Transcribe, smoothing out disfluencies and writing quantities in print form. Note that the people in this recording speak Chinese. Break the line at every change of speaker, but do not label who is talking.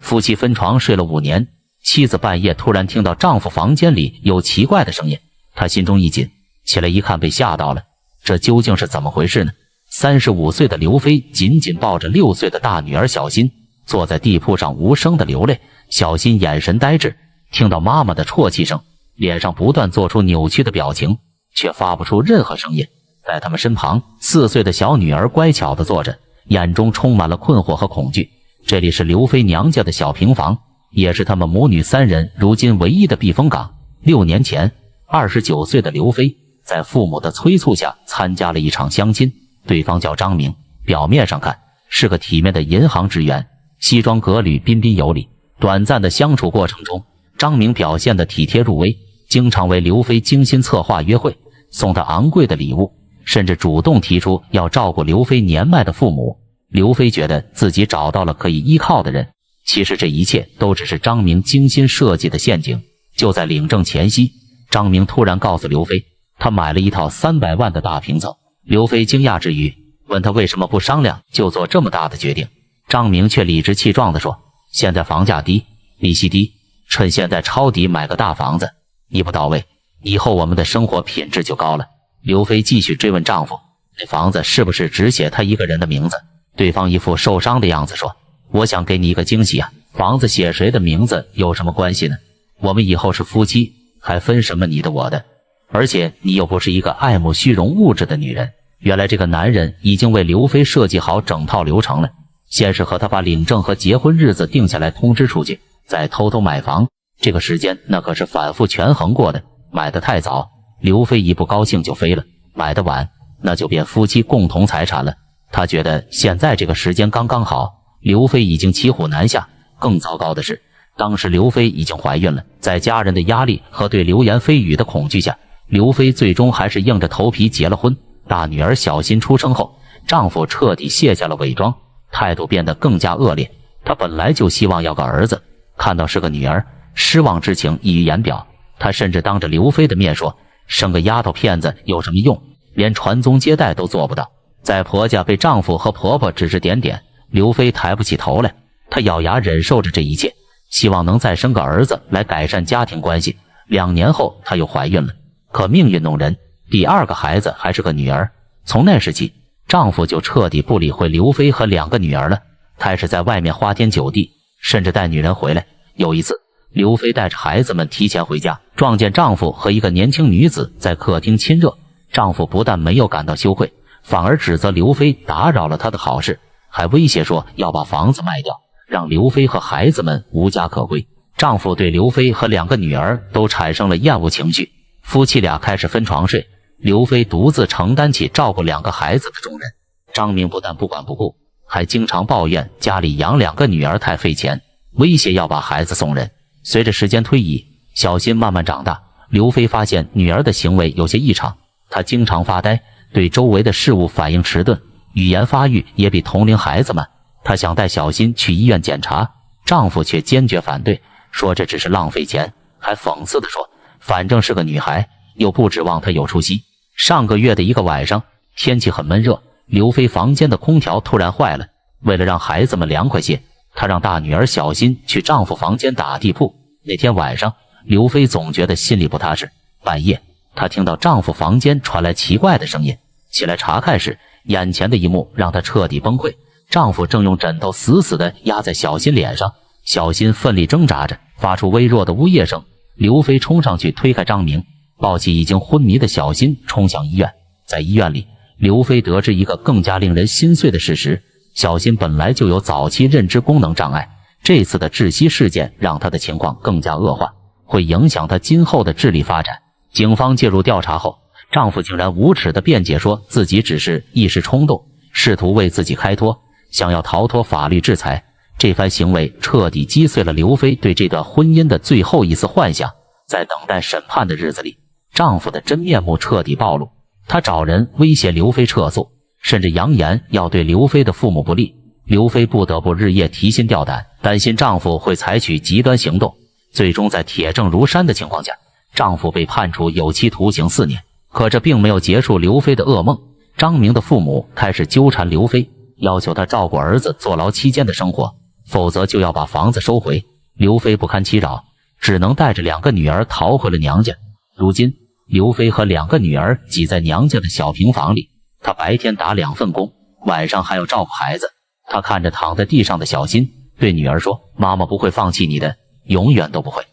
夫妻分床睡了5年，妻子半夜突然听到丈夫房间里有奇怪的声音，她心中一紧，起来一看被吓到了，这究竟是怎么回事呢？35岁的刘飞紧紧抱着6岁的大女儿小新，坐在地铺上无声的流泪。小新眼神呆滞，听到妈妈的啜泣声，脸上不断做出扭曲的表情，却发不出任何声音。在他们身旁，4岁的小女儿乖巧地坐着，眼中充满了困惑和恐惧。这里是刘飞娘家的小平房，也是他们母女3人如今唯一的避风港。6年前，29岁的刘飞在父母的催促下参加了一场相亲，对方叫张明，表面上看是个体面的银行职员，西装革履，彬彬有礼。短暂的相处过程中，张明表现得体贴入微，经常为刘飞精心策划约会，送他昂贵的礼物，甚至主动提出要照顾刘飞年迈的父母。刘飞觉得自己找到了可以依靠的人，其实这一切都只是张明精心设计的陷阱。就在领证前夕，张明突然告诉刘飞，他买了一套300万的大平层。刘飞惊讶之余，问他为什么不商量就做这么大的决定。张明却理直气壮地说，现在房价低，利息低，趁现在抄底买个大房子，一步到位，以后我们的生活品质就高了。刘飞继续追问丈夫，这房子是不是只写他一个人的名字？对方一副受伤的样子说，我想给你一个惊喜啊，房子写谁的名字有什么关系呢？我们以后是夫妻，还分什么你的我的？而且你又不是一个爱慕虚荣物质的女人。原来这个男人已经为刘飞设计好整套流程了，先是和他把领证和结婚日子定下来通知出去，再偷偷买房。这个时间那可是反复权衡过的，买得太早，刘飞一不高兴就飞了；买得晚，那就变夫妻共同财产了。他觉得现在这个时间刚刚好，刘飞已经骑虎难下。更糟糕的是，当时刘飞已经怀孕了，在家人的压力和对流言蜚语的恐惧下，刘飞最终还是硬着头皮结了婚。大女儿小新出生后，丈夫彻底卸下了伪装，态度变得更加恶劣。他本来就希望要个儿子，看到是个女儿，失望之情溢于言表。他甚至当着刘飞的面说，生个丫头片子有什么用，连传宗接代都做不到。在婆家被丈夫和婆婆指指点点，刘飞抬不起头来，她咬牙忍受着这一切，希望能再生个儿子来改善家庭关系。2年后她又怀孕了，可命运弄人，第2个孩子还是个女儿。从那时起，丈夫就彻底不理会刘飞和2个女儿了，开始在外面花天酒地，甚至带女人回来。有一次，刘飞带着孩子们提前回家，撞见丈夫和一个年轻女子在客厅亲热。丈夫不但没有感到羞愧，反而指责刘飞打扰了他的好事，还威胁说要把房子卖掉，让刘飞和孩子们无家可归。丈夫对刘飞和2个女儿都产生了厌恶情绪，夫妻俩开始分床睡，刘飞独自承担起照顾2个孩子的重任。张明不但不管不顾，还经常抱怨家里养2个女儿太费钱，威胁要把孩子送人。随着时间推移，小新慢慢长大，刘飞发现女儿的行为有些异常，她经常发呆，对周围的事物反应迟钝，语言发育也比同龄孩子慢。她想带小新去医院检查，丈夫却坚决反对，说这只是浪费钱，还讽刺地说，反正是个女孩，又不指望她有出息。上个月的一个晚上，天气很闷热，刘飞房间的空调突然坏了，为了让孩子们凉快些，她让大女儿小新去丈夫房间打地铺。那天晚上，刘飞总觉得心里不踏实。半夜，她听到丈夫房间传来奇怪的声音，起来查看时，眼前的一幕让她彻底崩溃。丈夫正用枕头死死地压在小新脸上，小新奋力挣扎着，发出微弱的呜咽声。刘飞冲上去推开张明，抱起已经昏迷的小新冲向医院。在医院里，刘飞得知一个更加令人心碎的事实，小新本来就有早期认知功能障碍，这次的窒息事件让他的情况更加恶化，会影响他今后的智力发展。警方介入调查后，丈夫竟然无耻地辩解说自己只是一时冲动，试图为自己开脱，想要逃脱法律制裁。这番行为彻底击碎了刘飞对这段婚姻的最后一丝幻想。在等待审判的日子里，丈夫的真面目彻底暴露，他找人威胁刘飞撤诉，甚至扬言要对刘飞的父母不利。刘飞不得不日夜提心吊胆，担心丈夫会采取极端行动。最终在铁证如山的情况下，丈夫被判处有期徒刑4年。可这并没有结束刘飞的噩梦，张明的父母开始纠缠刘飞，要求他照顾儿子坐牢期间的生活。否则就要把房子收回。刘飞不堪其扰，只能带着2个女儿逃回了娘家。如今，刘飞和2个女儿挤在娘家的小平房里，他白天打2份工，晚上还要照顾孩子。他看着躺在地上的小新，对女儿说：“妈妈不会放弃你的，永远都不会。”